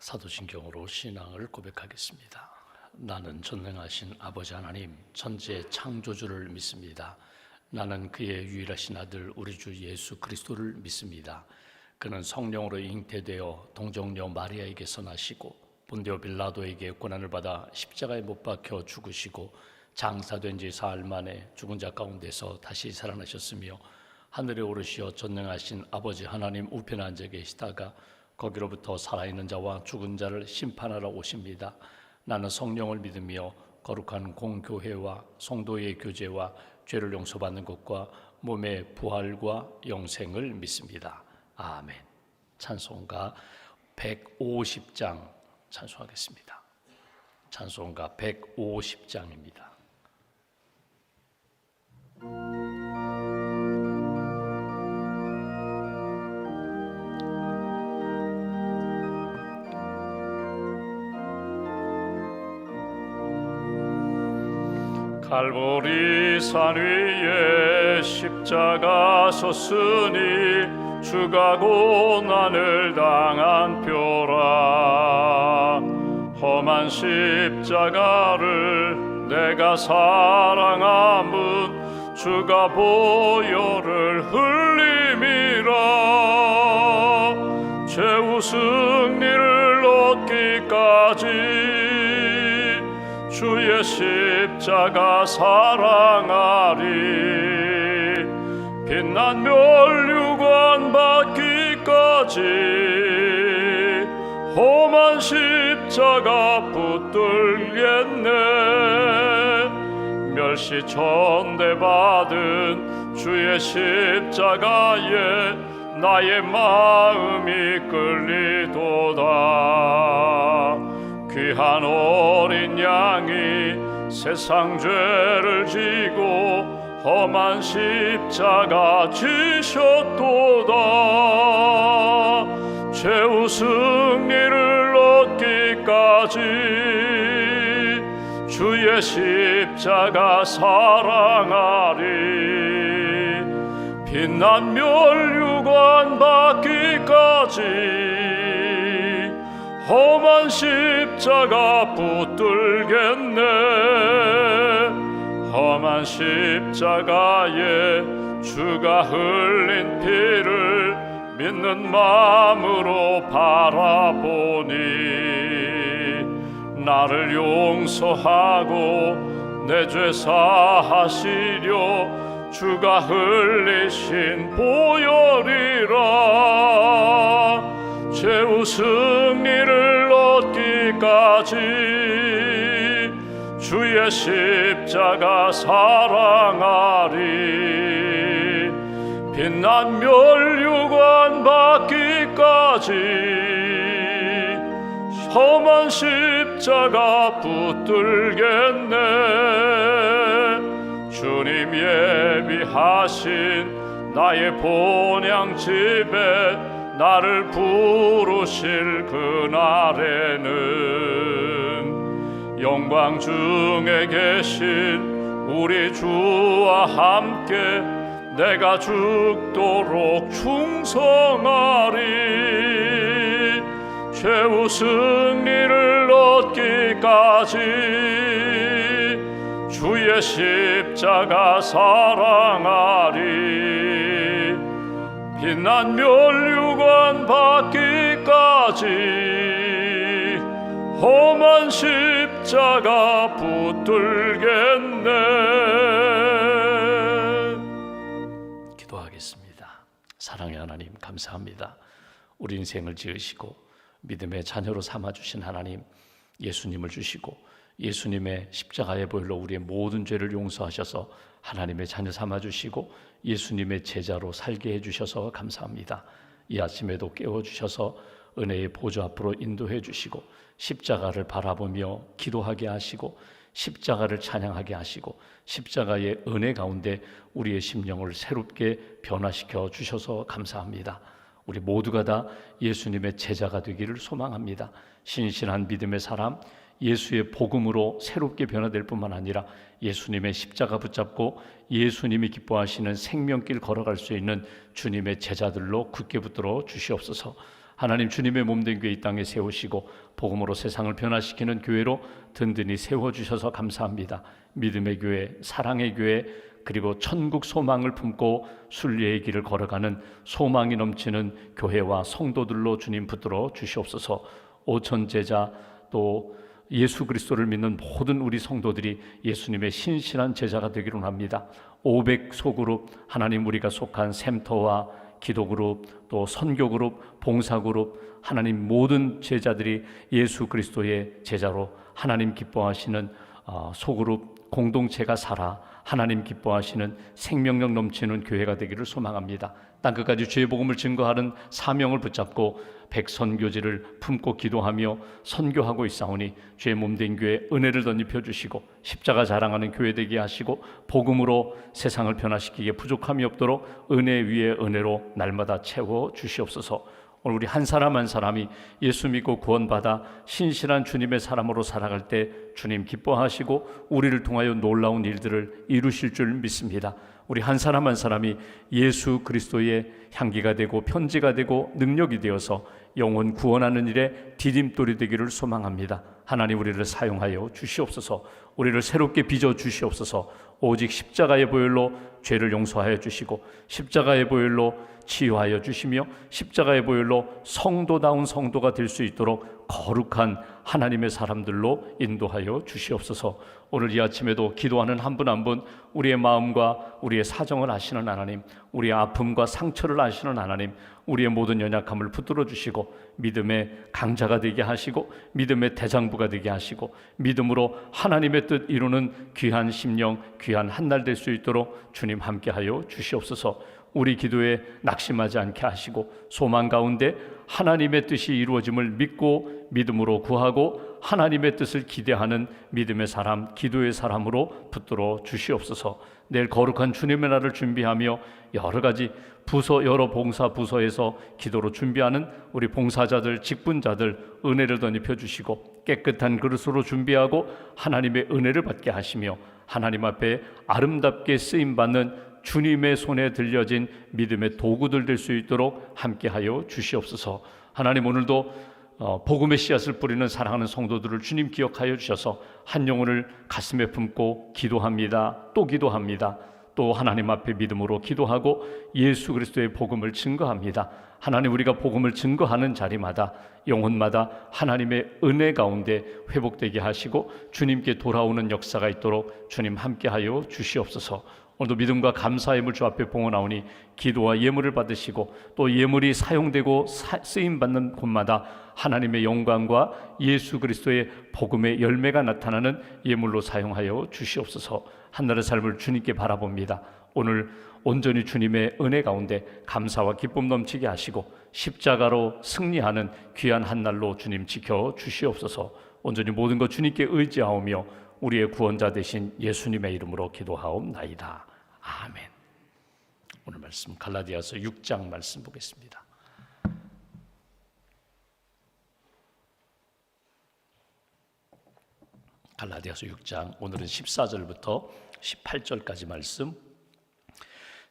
사도신경으로 신앙을 고백하겠습니다. 나는 전능하신 아버지 하나님 천지의 창조주를 믿습니다. 나는 그의 유일하신 아들 우리 주 예수 그리스도를 믿습니다. 그는 성령으로 잉태되어 동정녀 마리아에게서 나시고 본디오 빌라도에게 고난을 받아 십자가에 못 박혀 죽으시고 장사된 지 사흘 만에 죽은 자 가운데서 다시 살아나셨으며 하늘에 오르시어 전능하신 아버지 하나님 우편에 앉아 계시다가 거기로부터 살아있는 자와 죽은 자를 심판하러 오십니다. 나는 성령을 믿으며 거룩한 공교회와 성도의 교제와 죄를 용서받는 것과 몸의 부활과 영생을 믿습니다. 아멘. 찬송가 150장 찬송하겠습니다. 찬송가 150장입니다. 갈보리 산 위에 십자가 섰으니 주가 고난을 당한 표라. 험한 십자가를 내가 사랑함은 주가 보혈을 흘림이라. 최후 승리를 얻기까지 주의 십자가 사랑하리. 빛난 멸류관 받기까지 험한 십자가 붙들겠네. 멸시 천대 받은 주의 십자가에 나의 마음이 끌리도다. 귀한 어린 양이 세상 죄를 지고 험한 십자가 지셨도다. 최후 승리를 얻기까지 주의 십자가 사랑하리. 빛난 멸류관 받기까지 험한 십자가 붙들겠네. 험한 십자가에 주가 흘린 피를 믿는 마음으로 바라보니 나를 용서하고 내 죄 사하시려 주가 흘리신 보혈이라. 최후 승리를 얻기까지 주의 십자가 사랑하리. 빛난 멸류관 받기까지 험한 십자가 붙들겠네. 주님 예비하신 나의 본향집에 나를 부르실 그날에는 영광 중에 계신 우리 주와 함께 내가 죽도록 충성하리. 최후 승리를 얻기까지 주의 십자가 사랑하리. 빛난 멸류관 받기까지 험한 십자가 붙들겠네. 기도하겠습니다. 사랑의 하나님 감사합니다. 우리 인생을 지으시고 믿음의 자녀로 삼아주신 하나님, 예수님을 주시고 예수님의 십자가의 보혈로 우리의 모든 죄를 용서하셔서 하나님의 자녀 삼아주시고 예수님의 제자로 살게 해주셔서 감사합니다. 이 아침에도 깨워주셔서 은혜의 보좌 앞으로 인도해 주시고 십자가를 바라보며 기도하게 하시고 십자가를 찬양하게 하시고 십자가의 은혜 가운데 우리의 심령을 새롭게 변화시켜 주셔서 감사합니다. 우리 모두가 다 예수님의 제자가 되기를 소망합니다. 신실한 믿음의 사람, 예수의 복음으로 새롭게 변화될 뿐만 아니라 예수님의 십자가 붙잡고 예수님이 기뻐하시는 생명길 걸어갈 수 있는 주님의 제자들로 굳게 붙들어 주시옵소서. 하나님 주님의 몸된 교회 이 땅에 세우시고 복음으로 세상을 변화시키는 교회로 든든히 세워주셔서 감사합니다. 믿음의 교회, 사랑의 교회, 그리고 천국 소망을 품고 순례의 길을 걸어가는 소망이 넘치는 교회와 성도들로 주님 붙들어 주시옵소서. 오천 제자 또 예수 그리스도를 믿는 모든 우리 성도들이 예수님의 신실한 제자가 되기를 합니다. 500 소그룹, 하나님 우리가 속한 샘터와 기도그룹, 또 선교그룹, 봉사그룹, 하나님 모든 제자들이 예수 그리스도의 제자로 하나님 기뻐하시는 소그룹 공동체가 살아 하나님 기뻐하시는 생명력 넘치는 교회가 되기를 소망합니다. 땅끝까지 주의 복음을 증거하는 사명을 붙잡고 백선교지를 품고 기도하며 선교하고 있사오니 주의 몸된 교회 은혜를 덧입혀 주시고 십자가 자랑하는 교회 되게 하시고 복음으로 세상을 변화시키기에 부족함이 없도록 은혜 위에 은혜로 날마다 채워 주시옵소서. 오늘 우리 한 사람 한 사람이 예수 믿고 구원받아 신실한 주님의 사람으로 살아갈 때 주님 기뻐하시고 우리를 통하여 놀라운 일들을 이루실 줄 믿습니다. 우리 한 사람 한 사람이 예수 그리스도의 향기가 되고 편지가 되고 능력이 되어서 영혼 구원하는 일에 디딤돌이 되기를 소망합니다. 하나님 우리를 사용하여 주시옵소서. 우리를 새롭게 빚어 주시옵소서. 오직 십자가의 보혈로 죄를 용서하여 주시고 십자가의 보혈로 치유하여 주시며 십자가의 보혈로 성도다운 성도가 될 수 있도록 거룩한 하나님의 사람들로 인도하여 주시옵소서. 오늘 이 아침에도 기도하는 한 분 한 분 우리의 마음과 우리의 사정을 아시는 하나님, 우리의 아픔과 상처를 아시는 하나님, 우리의 모든 연약함을 붙들어 주시고 믿음의 강자가 되게 하시고 믿음의 대장부가 되게 하시고 믿음으로 하나님의 뜻 이루는 귀한 심령, 귀한 한날 될 수 있도록 주님 함께하여 주시옵소서. 우리 기도에 낙심하지 않게 하시고 소망 가운데 하나님의 뜻이 이루어짐을 믿고 믿음으로 구하고 하나님의 뜻을 기대하는 믿음의 사람, 기도의 사람으로 붙들어 주시옵소서. 내일 거룩한 주님의 날을 준비하며 여러 가지 부서, 여러 봉사 부서에서 기도로 준비하는 우리 봉사자들, 직분자들 은혜를 덧입혀 주시고 깨끗한 그릇으로 준비하고 하나님의 은혜를 받게 하시며 하나님 앞에 아름답게 쓰임받는 주님의 손에 들려진 믿음의 도구들 될 수 있도록 함께하여 주시옵소서. 하나님 오늘도 복음의 씨앗을 뿌리는 사랑하는 성도들을 주님 기억하여 주셔서 한 영혼을 가슴에 품고 기도합니다. 또 기도합니다. 또 하나님 앞에 믿음으로 기도하고 예수 그리스도의 복음을 증거합니다. 하나님 우리가 복음을 증거하는 자리마다 영혼마다 하나님의 은혜 가운데 회복되게 하시고 주님께 돌아오는 역사가 있도록 주님 함께하여 주시옵소서. 오늘도 믿음과 감사의 물 주 앞에 봉헌하오니 기도와 예물을 받으시고 또 예물이 사용되고 쓰임받는 곳마다 하나님의 영광과 예수 그리스도의 복음의 열매가 나타나는 예물로 사용하여 주시옵소서. 한날의 삶을 주님께 바라봅니다. 오늘 온전히 주님의 은혜 가운데 감사와 기쁨 넘치게 하시고 십자가로 승리하는 귀한 한날로 주님 지켜 주시옵소서. 온전히 모든 것 주님께 의지하오며 우리의 구원자 되신 예수님의 이름으로 기도하옵나이다. 아멘. 오늘 말씀 갈라디아서 6장 말씀 보겠습니다. 갈라디아서 6장 오늘은 14절부터 18절까지 말씀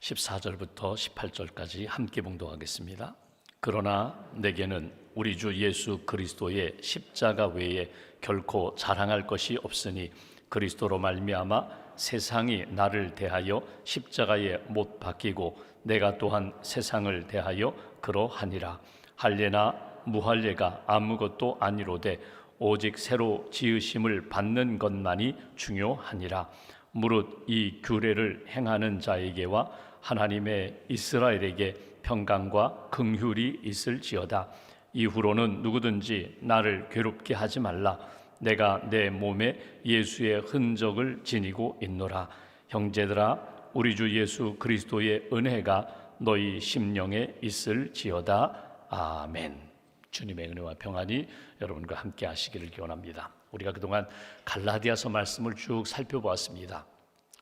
14절부터 18절까지 함께 봉독하겠습니다. 그러나 내게는 우리 주 예수 그리스도의 십자가 외에 결코 자랑할 것이 없으니 그리스도로 말미암아 세상이 나를 대하여 십자가에 못 박히고 내가 또한 세상을 대하여 그러하니라. 할례나 무할례가 아무것도 아니로되 오직 새로 지으심을 받는 것만이 중요하니라. 무릇 이 규례를 행하는 자에게와 하나님의 이스라엘에게 평강과 긍휼이 있을지어다. 이후로는 누구든지 나를 괴롭게 하지 말라. 내가 내 몸에 예수의 흔적을 지니고 있노라. 형제들아, 우리 주 예수 그리스도의 은혜가 너희 심령에 있을지어다. 아멘. 주님의 은혜와 평안이 여러분과 함께 하시기를 기원합니다. 우리가 그동안 갈라디아서 말씀을 쭉 살펴보았습니다.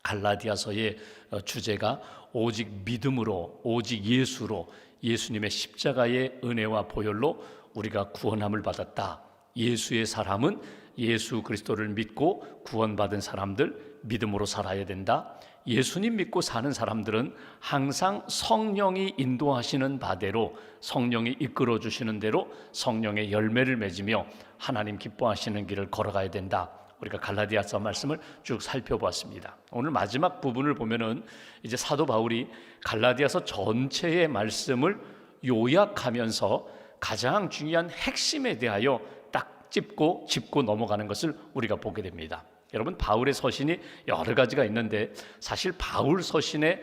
갈라디아서의 주제가 오직 믿음으로, 오직 예수로, 예수님의 십자가의 은혜와 보혈로 우리가 구원함을 받았다. 예수의 사람은 예수 그리스도를 믿고 구원받은 사람들 믿음으로 살아야 된다. 예수님 믿고 사는 사람들은 항상 성령이 인도하시는 바대로, 성령이 이끌어 주시는 대로 성령의 열매를 맺으며 하나님 기뻐하시는 길을 걸어가야 된다. 우리가 갈라디아서 말씀을 쭉 살펴보았습니다. 오늘 마지막 부분을 보면은 이제 사도 바울이 갈라디아서 전체의 말씀을 요약하면서 가장 중요한 핵심에 대하여 딱 짚고 넘어가는 것을 우리가 보게 됩니다. 여러분, 바울의 서신이 여러 가지가 있는데 사실 바울 서신의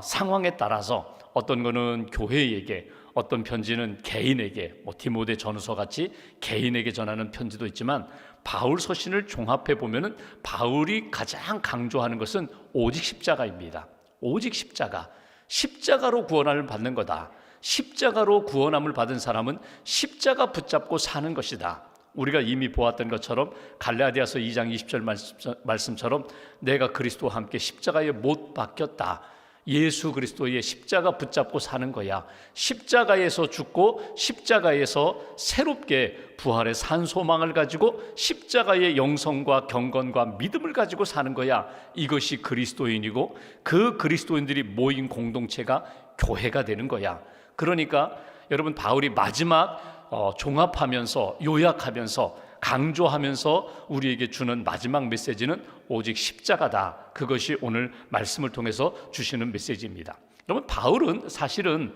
상황에 따라서 어떤 거는 교회에게, 어떤 편지는 개인에게, 디모데 전후서 같이 개인에게 전하는 편지도 있지만 바울 서신을 종합해 보면은 바울이 가장 강조하는 것은 오직 십자가입니다. 오직 십자가, 십자가로 구원함을 받는 거다. 십자가로 구원함을 받은 사람은 십자가 붙잡고 사는 것이다. 우리가 이미 보았던 것처럼 갈라디아서 2장 20절 말씀처럼 내가 그리스도와 함께 십자가에 못 박혔다. 예수 그리스도의 십자가 붙잡고 사는 거야. 십자가에서 죽고 십자가에서 새롭게 부활의 산 소망을 가지고 십자가의 영성과 경건과 믿음을 가지고 사는 거야. 이것이 그리스도인이고 그 그리스도인들이 모인 공동체가 교회가 되는 거야. 그러니까 여러분, 바울이 마지막 종합하면서 요약하면서 강조하면서 우리에게 주는 마지막 메시지는 오직 십자가다. 그것이 오늘 말씀을 통해서 주시는 메시지입니다. 여러분, 바울은 사실은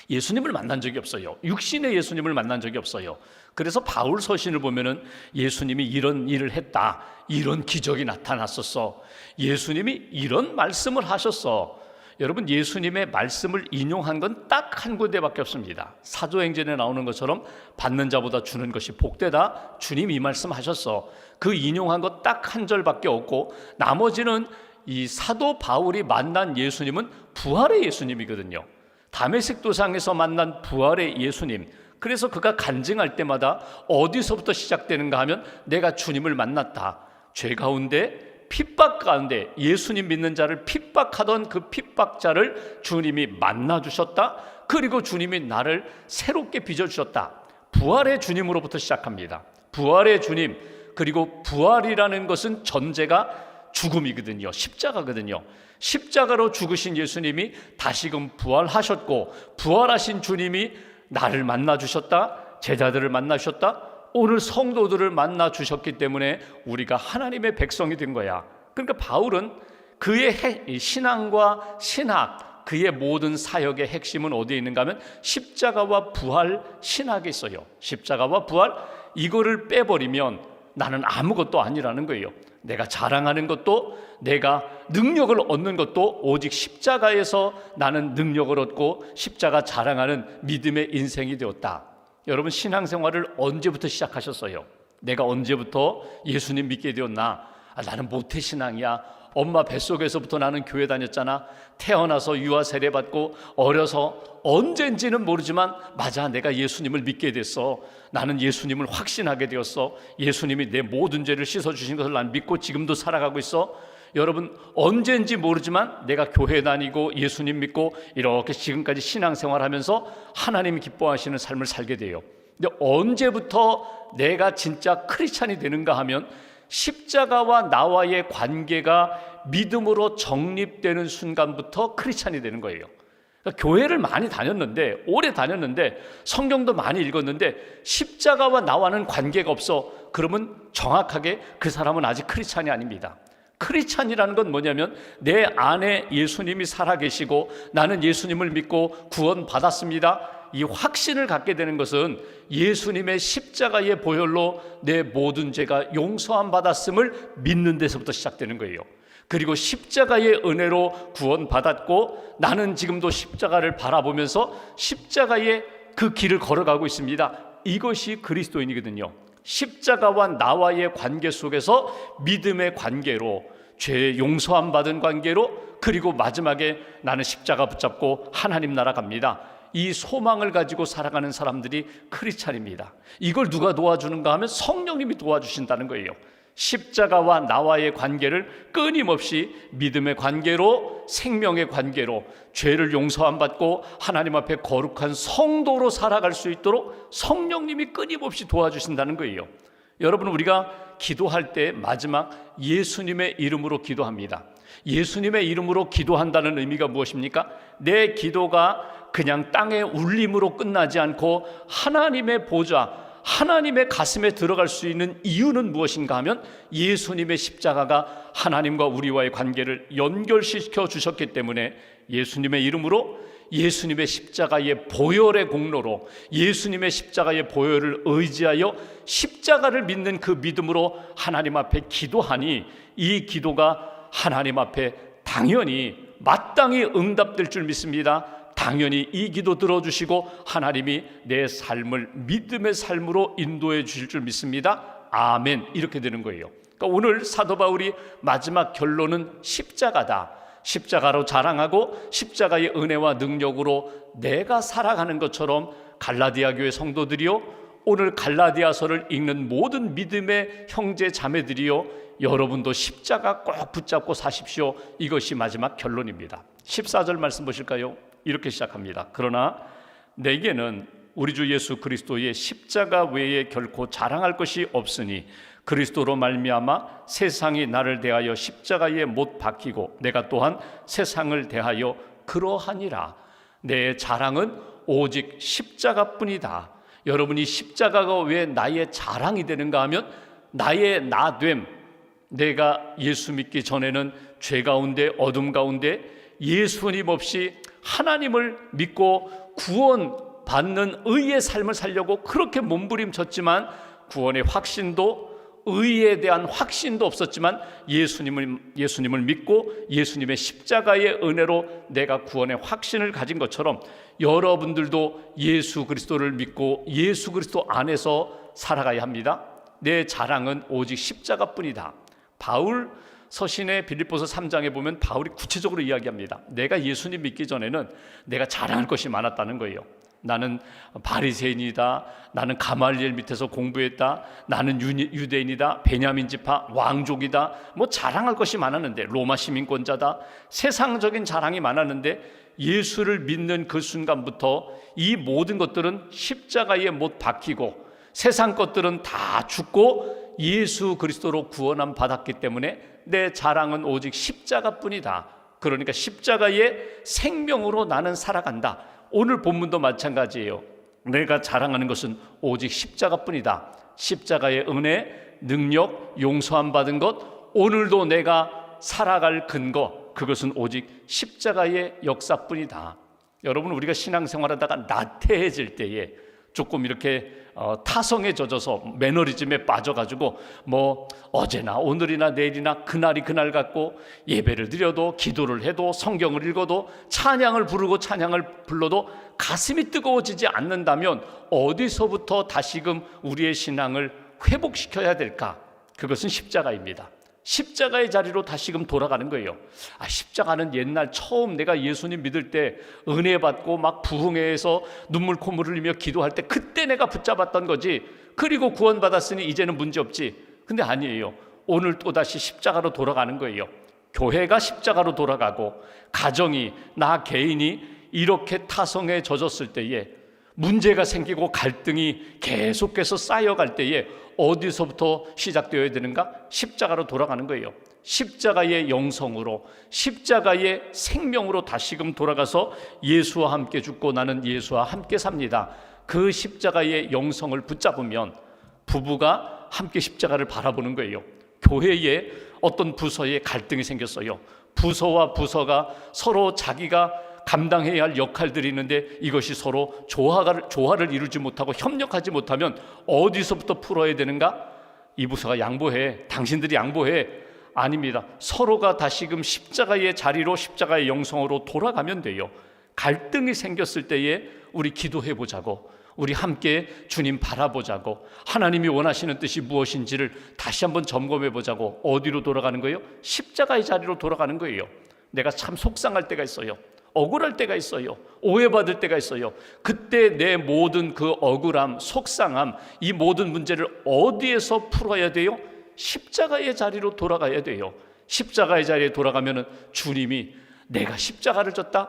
예수님을 만난 적이 없어요. 육신의 예수님을 만난 적이 없어요. 그래서 바울 서신을 보면은 예수님이 이런 일을 했다, 이런 기적이 나타났었어, 예수님이 이런 말씀을 하셨어. 여러분, 예수님의 말씀을 인용한 건 딱 한 군데밖에 없습니다. 사도행전에 나오는 것처럼 받는 자보다 주는 것이 복되다. 주님 이 말씀 하셨어. 그 인용한 것 딱 한 절밖에 없고 나머지는 이 사도 바울이 만난 예수님은 부활의 예수님이거든요. 다메섹 도상에서 만난 부활의 예수님. 그래서 그가 간증할 때마다 어디서부터 시작되는가 하면 내가 주님을 만났다. 죄 가운데 핍박 가운데 예수님 믿는 자를 핍박하던 그 핍박자를 주님이 만나주셨다. 그리고 주님이 나를 새롭게 빚어주셨다. 부활의 주님으로부터 시작합니다. 부활의 주님, 그리고 부활이라는 것은 전제가 죽음이거든요. 십자가거든요. 십자가로 죽으신 예수님이 다시금 부활하셨고 부활하신 주님이 나를 만나주셨다. 제자들을 만나주셨다. 오늘 성도들을 만나 주셨기 때문에 우리가 하나님의 백성이 된 거야. 그러니까 바울은 그의 신앙과 신학, 그의 모든 사역의 핵심은 어디에 있는가 하면 십자가와 부활 신학에 있어요. 십자가와 부활, 이거를 빼버리면 나는 아무것도 아니라는 거예요. 내가 자랑하는 것도, 내가 능력을 얻는 것도 오직 십자가에서 나는 능력을 얻고 십자가 자랑하는 믿음의 인생이 되었다. 여러분, 신앙생활을 언제부터 시작하셨어요? 내가 언제부터 예수님 믿게 되었나? 나는 모태신앙이야. 엄마 뱃속에서부터 나는 교회 다녔잖아. 태어나서 유아 세례 받고 어려서 언젠지는 모르지만 맞아, 내가 예수님을 믿게 됐어. 나는 예수님을 확신하게 되었어. 예수님이 내 모든 죄를 씻어주신 것을 난 믿고 지금도 살아가고 있어. 여러분, 언제인지 모르지만 내가 교회 다니고 예수님 믿고 이렇게 지금까지 신앙생활하면서 하나님이 기뻐하시는 삶을 살게 돼요. 근데 언제부터 내가 진짜 크리스찬이 되는가 하면 십자가와 나와의 관계가 믿음으로 정립되는 순간부터 크리스찬이 되는 거예요. 그러니까 교회를 많이 다녔는데, 오래 다녔는데, 성경도 많이 읽었는데 십자가와 나와는 관계가 없어. 그러면 정확하게 그 사람은 아직 크리스찬이 아닙니다. 크리스찬이라는 건 뭐냐면 내 안에 예수님이 살아계시고 나는 예수님을 믿고 구원받았습니다. 이 확신을 갖게 되는 것은 예수님의 십자가의 보혈로 내 모든 죄가 용서함 받았음을 믿는 데서부터 시작되는 거예요. 그리고 십자가의 은혜로 구원받았고 나는 지금도 십자가를 바라보면서 십자가의 그 길을 걸어가고 있습니다. 이것이 그리스도인이거든요. 십자가와 나와의 관계 속에서 믿음의 관계로, 죄 용서함 받은 관계로, 그리고 마지막에 나는 십자가 붙잡고 하나님 나라 갑니다. 이 소망을 가지고 살아가는 사람들이 크리스찬입니다. 이걸 누가 도와주는가 하면 성령님이 도와주신다는 거예요. 십자가와 나와의 관계를 끊임없이 믿음의 관계로, 생명의 관계로, 죄를 용서함 받고 하나님 앞에 거룩한 성도로 살아갈 수 있도록 성령님이 끊임없이 도와주신다는 거예요. 여러분, 우리가 기도할 때 마지막 예수님의 이름으로 기도합니다. 예수님의 이름으로 기도한다는 의미가 무엇입니까? 내 기도가 그냥 땅의 울림으로 끝나지 않고 하나님의 보좌, 하나님의 가슴에 들어갈 수 있는 이유는 무엇인가 하면 예수님의 십자가가 하나님과 우리와의 관계를 연결시켜 주셨기 때문에 예수님의 이름으로, 예수님의 십자가의 보혈의 공로로, 예수님의 십자가의 보혈을 의지하여 십자가를 믿는 그 믿음으로 하나님 앞에 기도하니 이 기도가 하나님 앞에 당연히 마땅히 응답될 줄 믿습니다. 당연히 이 기도 들어주시고 하나님이 내 삶을 믿음의 삶으로 인도해 주실 줄 믿습니다. 아멘. 이렇게 되는 거예요. 그러니까 오늘 사도 바울이 마지막 결론은 십자가다. 십자가로 자랑하고 십자가의 은혜와 능력으로 내가 살아가는 것처럼 갈라디아 교회 성도들이요, 오늘 갈라디아서를 읽는 모든 믿음의 형제 자매들이요, 여러분도 십자가 꼭 붙잡고 사십시오. 이것이 마지막 결론입니다. 14절 말씀 보실까요? 이렇게 시작합니다. 그러나 내게는 우리 주 예수 그리스도의 십자가 외에 결코 자랑할 것이 없으니 그리스도로 말미암아 세상이 나를 대하여 십자가에 못 박히고 내가 또한 세상을 대하여 그러하니라. 내 자랑은 오직 십자가뿐이다. 여러분이 십자가가 왜 나의 자랑이 되는가 하면 나의 나됨, 내가 예수 믿기 전에는 죄 가운데 어둠 가운데 예수님 없이 하나님을 믿고 구원받는 의의 삶을 살려고 그렇게 몸부림쳤지만 구원의 확신도, 의에 대한 확신도 없었지만 예수님을 믿고 예수님의 십자가의 은혜로 내가 구원의 확신을 가진 것처럼 여러분들도 예수 그리스도를 믿고 예수 그리스도 안에서 살아가야 합니다. 내 자랑은 오직 십자가뿐이다. 바울 서신의 빌립보서 3장에 보면 바울이 구체적으로 이야기합니다. 내가 예수님 믿기 전에는 내가 자랑할 것이 많았다는 거예요. 나는 바리새인이다, 나는 가말리엘 밑에서 공부했다, 나는 유대인이다, 베냐민 지파 왕족이다, 뭐 자랑할 것이 많았는데, 로마 시민권자다, 세상적인 자랑이 많았는데 예수를 믿는 그 순간부터 이 모든 것들은 십자가에 못 박히고 세상 것들은 다 죽고 예수 그리스도로 구원함 받았기 때문에 내 자랑은 오직 십자가뿐이다. 그러니까 십자가의 생명으로 나는 살아간다. 오늘 본문도 마찬가지예요. 내가 자랑하는 것은 오직 십자가뿐이다. 십자가의 은혜, 능력, 용서함 받은 것, 오늘도 내가 살아갈 근거, 그것은 오직 십자가의 역사뿐이다. 여러분, 우리가 신앙생활하다가 나태해질 때에 조금 이렇게 타성에 젖어서 매너리즘에 빠져가지고 뭐 어제나 오늘이나 내일이나 그날이 그날 같고 예배를 드려도 기도를 해도 성경을 읽어도 찬양을 부르고 찬양을 불러도 가슴이 뜨거워지지 않는다면 어디서부터 다시금 우리의 신앙을 회복시켜야 될까? 그것은 십자가입니다. 십자가의 자리로 다시금 돌아가는 거예요. 십자가는 옛날 처음 내가 예수님 믿을 때 은혜 받고 막 부흥회에서 눈물 콧물 흘리며 기도할 때 그때 내가 붙잡았던 거지. 그리고 구원받았으니 이제는 문제없지. 근데 아니에요. 오늘 또다시 십자가로 돌아가는 거예요. 교회가 십자가로 돌아가고 가정이, 나 개인이 이렇게 타성에 젖었을 때에 문제가 생기고 갈등이 계속해서 쌓여갈 때에 어디서부터 시작되어야 되는가? 십자가로 돌아가는 거예요. 십자가의 영성으로, 십자가의 생명으로 다시금 돌아가서 예수와 함께 죽고 나는 예수와 함께 삽니다. 그 십자가의 영성을 붙잡으면 부부가 함께 십자가를 바라보는 거예요. 교회에 어떤 부서에 갈등이 생겼어요. 부서와 부서가 서로 자기가 감당해야 할 역할들이 있는데 이것이 서로 조화를 이루지 못하고 협력하지 못하면 어디서부터 풀어야 되는가? 이 부서가 양보해, 당신들이 양보해. 아닙니다. 서로가 다시금 십자가의 자리로, 십자가의 영성으로 돌아가면 돼요. 갈등이 생겼을 때에 우리 기도해 보자고, 우리 함께 주님 바라보자고, 하나님이 원하시는 뜻이 무엇인지를 다시 한번 점검해 보자고. 어디로 돌아가는 거예요? 십자가의 자리로 돌아가는 거예요. 내가 참 속상할 때가 있어요. 억울할 때가 있어요. 오해받을 때가 있어요. 그때 내 모든 그 억울함, 속상함, 이 모든 문제를 어디에서 풀어야 돼요? 십자가의 자리로 돌아가야 돼요. 십자가의 자리에 돌아가면 주님이 내가 십자가를 졌다?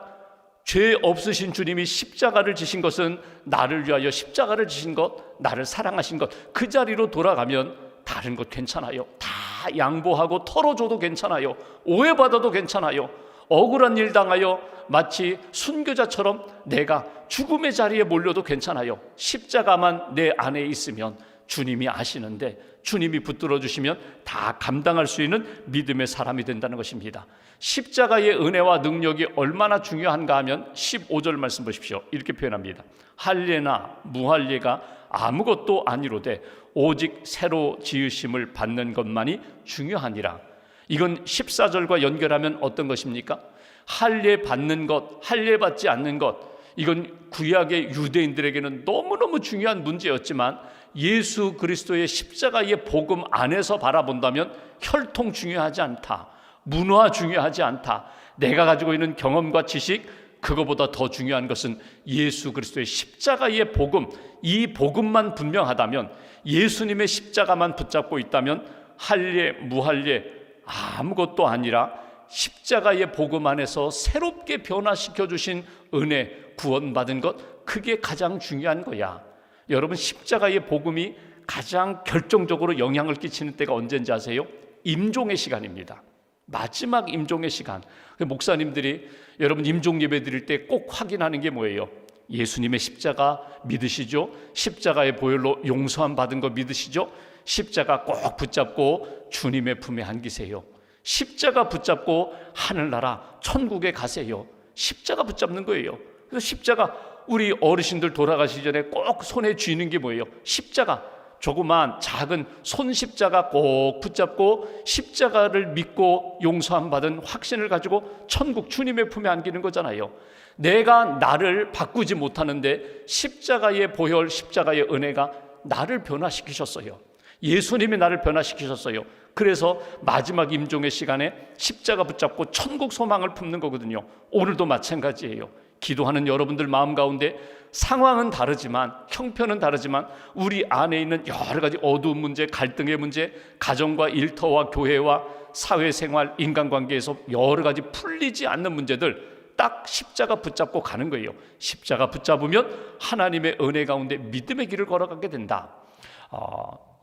죄 없으신 주님이 십자가를 지신 것은 나를 위하여 십자가를 지신 것, 나를 사랑하신 것, 그 자리로 돌아가면 다른 것 괜찮아요. 다 양보하고 털어줘도 괜찮아요. 오해받아도 괜찮아요. 억울한 일 당하여 마치 순교자처럼 내가 죽음의 자리에 몰려도 괜찮아요. 십자가만 내 안에 있으면 주님이 아시는데, 주님이 붙들어 주시면 다 감당할 수 있는 믿음의 사람이 된다는 것입니다. 십자가의 은혜와 능력이 얼마나 중요한가 하면 15절 말씀 보십시오. 이렇게 표현합니다. 할례나 무할례가 아무것도 아니로되 오직 새로 지으심을 받는 것만이 중요하니라. 이건 14절과 연결하면 어떤 것입니까? 할례 받는 것, 할례 받지 않는 것, 이건 구약의 유대인들에게는 너무너무 중요한 문제였지만 예수 그리스도의 십자가의 복음 안에서 바라본다면 혈통 중요하지 않다, 문화 중요하지 않다, 내가 가지고 있는 경험과 지식, 그거보다 더 중요한 것은 예수 그리스도의 십자가의 복음, 이 복음만 분명하다면, 예수님의 십자가만 붙잡고 있다면 할례 무할례 아무것도 아니라 십자가의 복음 안에서 새롭게 변화시켜 주신 은혜, 구원받은 것, 그게 가장 중요한 거야. 여러분, 십자가의 복음이 가장 결정적으로 영향을 끼치는 때가 언제인지 아세요? 임종의 시간입니다. 마지막 임종의 시간. 목사님들이 여러분 임종 예배 드릴 때 꼭 확인하는 게 뭐예요? 예수님의 십자가 믿으시죠? 십자가의 보혈로 용서함 받은 거 믿으시죠? 십자가 꼭 붙잡고 주님의 품에 안기세요. 십자가 붙잡고 하늘나라 천국에 가세요. 십자가 붙잡는 거예요. 그래서 십자가, 우리 어르신들 돌아가시기 전에 꼭 손에 쥐는 게 뭐예요? 십자가, 조그만 작은 손 십자가 꼭 붙잡고 십자가를 믿고 용서함 받은 확신을 가지고 천국 주님의 품에 안기는 거잖아요. 내가 나를 바꾸지 못하는데 십자가의 보혈, 십자가의 은혜가 나를 변화시키셨어요. 예수님이 나를 변화시키셨어요. 그래서 마지막 임종의 시간에 십자가 붙잡고 천국 소망을 품는 거거든요. 오늘도 마찬가지예요. 기도하는 여러분들 마음 가운데 상황은 다르지만, 형편은 다르지만 우리 안에 있는 여러 가지 어두운 문제, 갈등의 문제, 가정과 일터와 교회와 사회생활, 인간관계에서 여러 가지 풀리지 않는 문제들 딱 십자가 붙잡고 가는 거예요. 십자가 붙잡으면 하나님의 은혜 가운데 믿음의 길을 걸어가게 된다.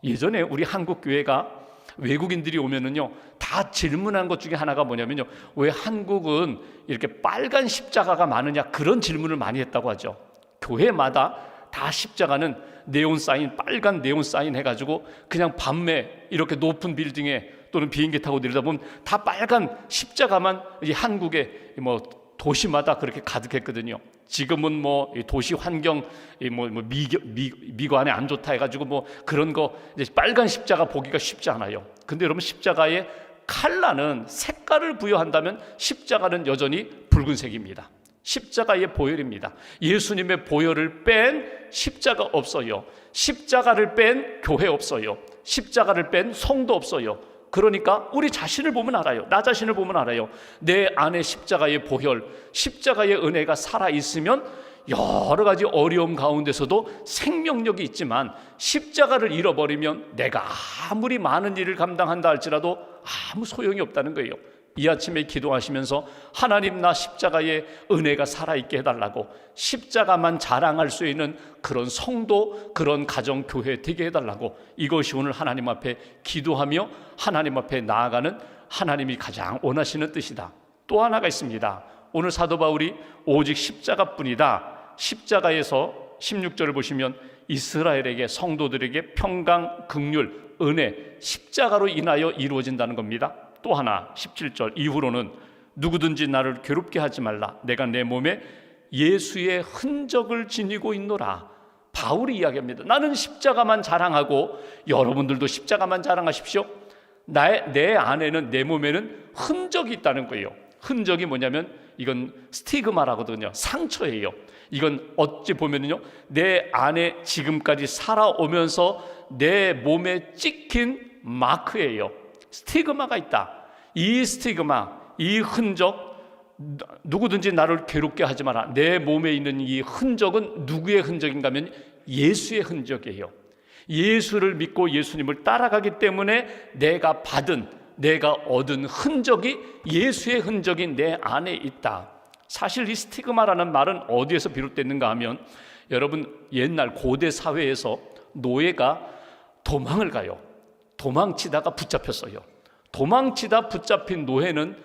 예전에 우리 한국 교회가 외국인들이 오면은요, 다 질문한 것 중에 하나가 뭐냐면요, 왜 한국은 이렇게 빨간 십자가가 많으냐, 그런 질문을 많이 했다고 하죠. 교회마다 다 십자가는 네온 사인, 빨간 네온 사인 해가지고 그냥 밤에 이렇게 높은 빌딩에 또는 비행기 타고 내리다 보면 다 빨간 십자가만 이 한국의 뭐 도시마다 그렇게 가득했거든요. 지금은 뭐 도시 환경 미관에 안 좋다 해가지고 뭐 그런 거 이제 빨간 십자가 보기가 쉽지 않아요. 근데 여러분, 십자가의 컬러는, 색깔을 부여한다면 십자가는 여전히 붉은색입니다. 십자가의 보혈입니다. 예수님의 보혈을 뺀 십자가 없어요. 십자가를 뺀 교회 없어요. 십자가를 뺀 성도 없어요. 그러니까 우리 자신을 보면 알아요. 나 자신을 보면 알아요. 내 안에 십자가의 보혈, 십자가의 은혜가 살아있으면 여러 가지 어려움 가운데서도 생명력이 있지만, 십자가를 잃어버리면 내가 아무리 많은 일을 감당한다 할지라도 아무 소용이 없다는 거예요. 이 아침에 기도하시면서 하나님, 나 십자가의 은혜가 살아있게 해달라고, 십자가만 자랑할 수 있는 그런 성도, 그런 가정, 교회 되게 해달라고, 이것이 오늘 하나님 앞에 기도하며 하나님 앞에 나아가는 하나님이 가장 원하시는 뜻이다. 또 하나가 있습니다. 오늘 사도 바울이 오직 십자가뿐이다, 십자가에서 16절을 보시면 이스라엘에게, 성도들에게 평강, 긍휼, 은혜, 십자가로 인하여 이루어진다는 겁니다. 또 하나 17절 이후로는 누구든지 나를 괴롭게 하지 말라, 내가 내 몸에 예수의 흔적을 지니고 있노라. 바울이 이야기합니다. 나는 십자가만 자랑하고 여러분들도 십자가만 자랑하십시오. 내 안에는, 내 몸에는 흔적이 있다는 거예요. 흔적이 뭐냐면 이건 스티그마라거든요. 상처예요. 이건 어찌 보면요, 내 안에 지금까지 살아오면서 내 몸에 찍힌 마크예요. 스티그마가 있다. 이 스티그마, 이 흔적, 누구든지 나를 괴롭게 하지 마라. 내 몸에 있는 이 흔적은 누구의 흔적인가 하면 예수의 흔적이에요. 예수를 믿고 예수님을 따라가기 때문에 내가 받은, 내가 얻은 흔적이 예수의 흔적이 내 안에 있다. 사실 이 스티그마라는 말은 어디에서 비롯됐는가 하면, 여러분 옛날 고대 사회에서 노예가 도망을 가요. 도망치다가 붙잡혔어요. 도망치다 붙잡힌 노예는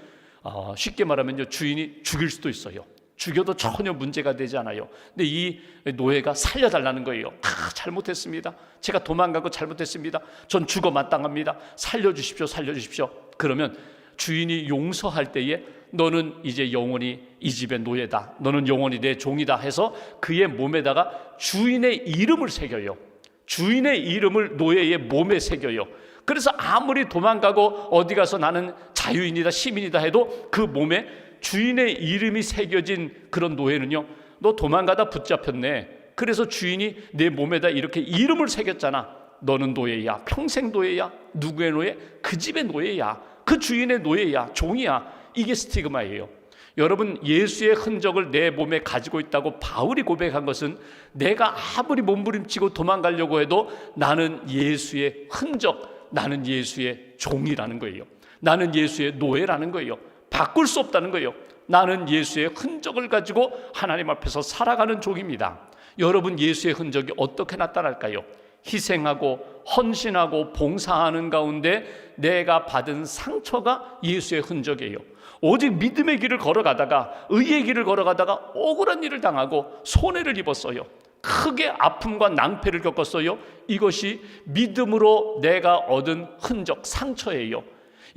쉽게 말하면 주인이 죽일 수도 있어요. 죽여도 전혀 문제가 되지 않아요. 근데 이 노예가 살려달라는 거예요. 잘못했습니다. 제가 도망가고 잘못했습니다. 전 죽어 마땅합니다. 살려주십시오, 살려주십시오. 그러면 주인이 용서할 때에 너는 이제 영원히 이 집의 노예다, 너는 영원히 내 종이다 해서 그의 몸에다가 주인의 이름을 새겨요. 주인의 이름을 노예의 몸에 새겨요. 그래서 아무리 도망가고 어디 가서 나는 자유인이다, 시민이다 해도 그 몸에 주인의 이름이 새겨진 그런 노예는요, 너 도망가다 붙잡혔네, 그래서 주인이 내 몸에다 이렇게 이름을 새겼잖아, 너는 노예야, 평생 노예야. 누구의 노예? 그 집의 노예야, 그 주인의 노예야, 종이야. 이게 스티그마예요. 여러분, 예수의 흔적을 내 몸에 가지고 있다고 바울이 고백한 것은 내가 아무리 몸부림치고 도망가려고 해도 나는 예수의 흔적, 나는 예수의 종이라는 거예요. 나는 예수의 노예라는 거예요. 바꿀 수 없다는 거예요. 나는 예수의 흔적을 가지고 하나님 앞에서 살아가는 종입니다. 여러분, 예수의 흔적이 어떻게 나타날까요? 희생하고 헌신하고 봉사하는 가운데 내가 받은 상처가 예수의 흔적이에요. 오직 믿음의 길을 걸어가다가, 의의 길을 걸어가다가 억울한 일을 당하고 손해를 입었어요. 크게 아픔과 낭패를 겪었어요. 이것이 믿음으로 내가 얻은 흔적, 상처예요.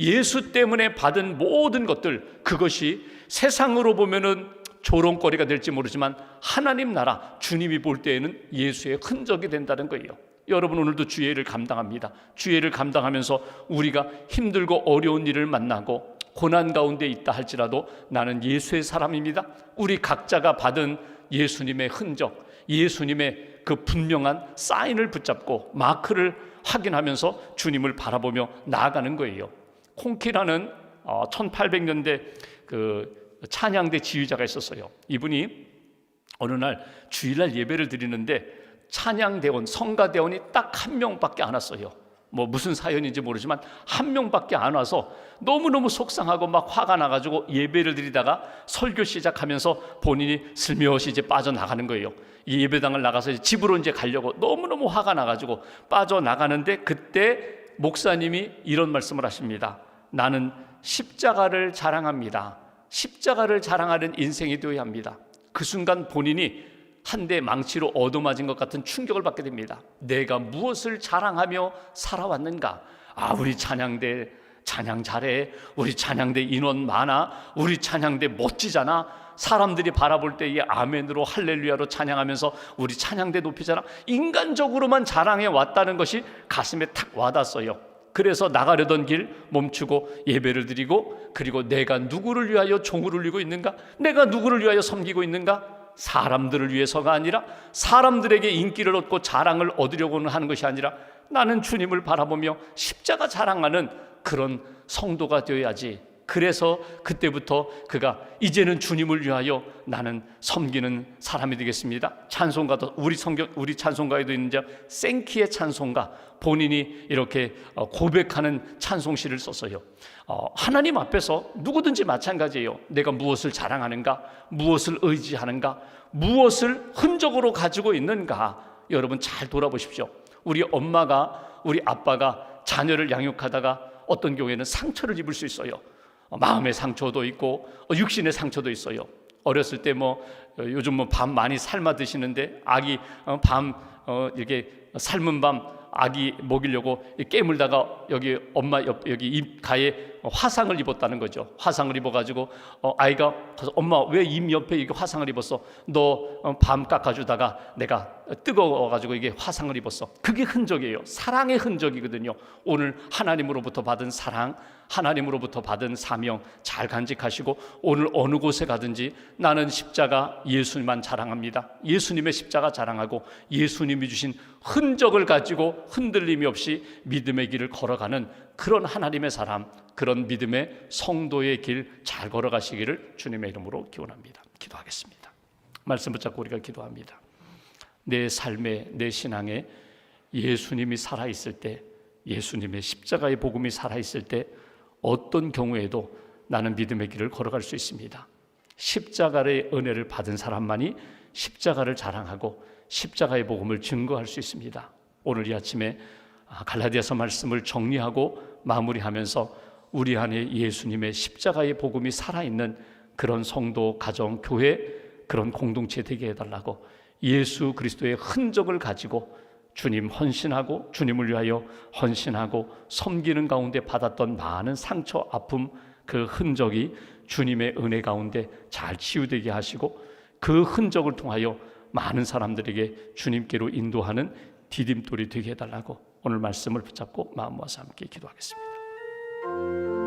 예수 때문에 받은 모든 것들, 그것이 세상으로 보면은 조롱거리가 될지 모르지만 하나님 나라, 주님이 볼 때에는 예수의 흔적이 된다는 거예요. 여러분, 오늘도 주의를 감당합니다. 주의를 감당하면서 우리가 힘들고 어려운 일을 만나고 고난 가운데 있다 할지라도 나는 예수의 사람입니다. 우리 각자가 받은 예수님의 흔적, 예수님의 그 분명한 사인을 붙잡고 마크를 확인하면서 주님을 바라보며 나아가는 거예요. 콩키라는 1800년대 그 찬양대 지휘자가 있었어요. 이분이 어느 날 주일날 예배를 드리는데 찬양대원, 성가대원이 딱 한 명밖에 안 왔어요. 뭐 무슨 사연인지 모르지만 한 명밖에 안 와서 너무너무 속상하고 막 화가 나가지고 예배를 드리다가 설교 시작하면서 본인이 슬며시 이제 빠져나가는 거예요. 이 예배당을 나가서 집으로 이제 가려고 너무너무 화가 나가지고 빠져나가는데, 그때 목사님이 이런 말씀을 하십니다. 나는 십자가를 자랑합니다. 십자가를 자랑하는 인생이 되어야 합니다. 그 순간 본인이 한 대 망치로 얻어맞은 것 같은 충격을 받게 됩니다. 내가 무엇을 자랑하며 살아왔는가? 우리 찬양대 찬양 잘해, 우리 찬양대 인원 많아, 우리 찬양대 멋지잖아, 사람들이 바라볼 때에 아멘으로 할렐루야로 찬양하면서 우리 찬양대 높이잖아. 인간적으로만 자랑해 왔다는 것이 가슴에 탁 와닿았어요. 그래서 나가려던 길 멈추고 예배를 드리고, 그리고 내가 누구를 위하여 종을 울리고 있는가? 내가 누구를 위하여 섬기고 있는가? 사람들을 위해서가 아니라, 사람들에게 인기를 얻고 자랑을 얻으려고 하는 것이 아니라 나는 주님을 바라보며 십자가 자랑하는 그런 성도가 되어야지. 그래서 그때부터 그가 이제는 주님을 위하여 나는 섬기는 사람이 되겠습니다. 찬송가도 우리 찬송가에도 있는 생키의 찬송가, 본인이 이렇게 고백하는 찬송시를 썼어요. 하나님 앞에서 누구든지 마찬가지예요. 내가 무엇을 자랑하는가, 무엇을 의지하는가, 무엇을 흔적으로 가지고 있는가. 여러분 잘 돌아보십시오. 우리 엄마가, 우리 아빠가 자녀를 양육하다가 어떤 경우에는 상처를 입을 수 있어요. 마음의 상처도 있고 육신의 상처도 있어요. 어렸을 때 요즘 밤 많이 삶아 드시는데 아기 밤 이렇게 삶은 밤 아기 먹이려고 깨물다가 여기 엄마 여기 입 가에 화상을 입었다는 거죠. 화상을 입어가지고 아이가 가서 엄마 왜 입 옆에 이게 화상을 입었어? 너 밤 깎아주다가 내가 뜨거워가지고 이게 화상을 입었어. 그게 흔적이에요. 사랑의 흔적이거든요. 오늘 하나님으로부터 받은 사랑, 하나님으로부터 받은 사명 잘 간직하시고 오늘 어느 곳에 가든지 나는 십자가 예수님만 자랑합니다. 예수님의 십자가 자랑하고 예수님이 주신 흔적을 가지고 흔들림이 없이 믿음의 길을 걸어가는 그런 하나님의 사람, 그런 믿음의 성도의 길 잘 걸어가시기를 주님의 이름으로 기원합니다. 기도하겠습니다. 말씀 붙잡고 우리가 기도합니다. 내 삶에, 내 신앙에 예수님이 살아있을 때, 예수님의 십자가의 복음이 살아있을 때 어떤 경우에도 나는 믿음의 길을 걸어갈 수 있습니다. 십자가의 은혜를 받은 사람만이 십자가를 자랑하고 십자가의 복음을 증거할 수 있습니다. 오늘 이 아침에 갈라디아서 말씀을 정리하고 마무리하면서 우리 안에 예수님의 십자가의 복음이 살아있는 그런 성도, 가정, 교회, 그런 공동체 되게 해달라고, 예수 그리스도의 흔적을 가지고 주님 헌신하고 주님을 위하여 헌신하고 섬기는 가운데 받았던 많은 상처, 아픔, 그 흔적이 주님의 은혜 가운데 잘 치유되게 하시고 그 흔적을 통하여 많은 사람들에게 주님께로 인도하는 디딤돌이 되게 해달라고 오늘 말씀을 붙잡고 마음 모아서 함께 기도하겠습니다.